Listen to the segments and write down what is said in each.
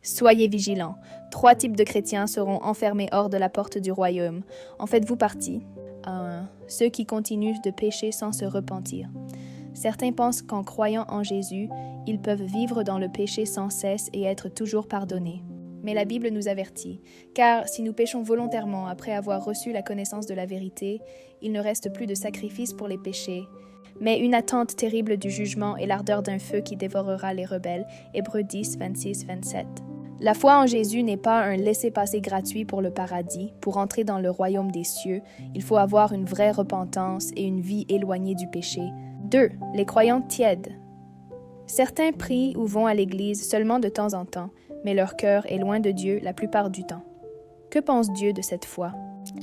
Soyez vigilants. 3 types de chrétiens seront enfermés hors de la porte du royaume. En faites-vous partie? 1. Ceux qui continuent de pécher sans se repentir. Certains pensent qu'en croyant en Jésus, ils peuvent vivre dans le péché sans cesse et être toujours pardonnés. Mais la Bible nous avertit, car si nous péchons volontairement après avoir reçu la connaissance de la vérité, il ne reste plus de sacrifice pour les péchés, mais une attente terrible du jugement et l'ardeur d'un feu qui dévorera les rebelles. Hébreux 10, 26-27. La foi en Jésus n'est pas un laissez-passer gratuit pour le paradis. Pour entrer dans le royaume des cieux, il faut avoir une vraie repentance et une vie éloignée du péché. 2. Les croyants tièdes. Certains prient ou vont à l'église seulement de temps en temps, mais leur cœur est loin de Dieu la plupart du temps. Que pense Dieu de cette foi?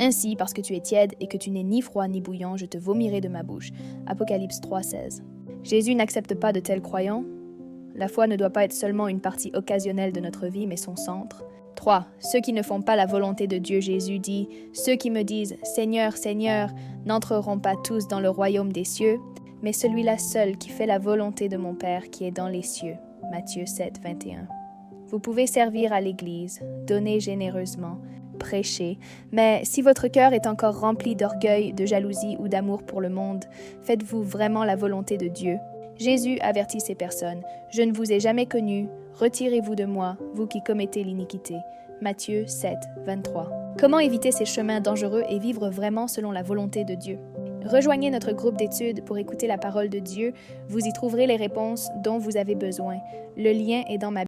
Ainsi, parce que tu es tiède et que tu n'es ni froid ni bouillant, je te vomirai de ma bouche. Apocalypse 3,16. Jésus n'accepte pas de tels croyants. La foi ne doit pas être seulement une partie occasionnelle de notre vie, mais son centre. 3. Ceux qui ne font pas la volonté de Dieu, Jésus dit, « Ceux qui me disent, Seigneur, Seigneur, n'entreront pas tous dans le royaume des cieux, mais celui-là seul qui fait la volonté de mon Père qui est dans les cieux. » Matthieu 7, 21. Vous pouvez servir à l'Église, donner généreusement, prêcher, mais si votre cœur est encore rempli d'orgueil, de jalousie ou d'amour pour le monde, faites-vous vraiment la volonté de Dieu? Jésus avertit ces personnes, « Je ne vous ai jamais connu, retirez-vous de moi, vous qui commettez l'iniquité. » Matthieu 7, 23. Comment éviter ces chemins dangereux et vivre vraiment selon la volonté de Dieu? Rejoignez notre groupe d'études pour écouter la parole de Dieu. Vous y trouverez les réponses dont vous avez besoin. Le lien est dans ma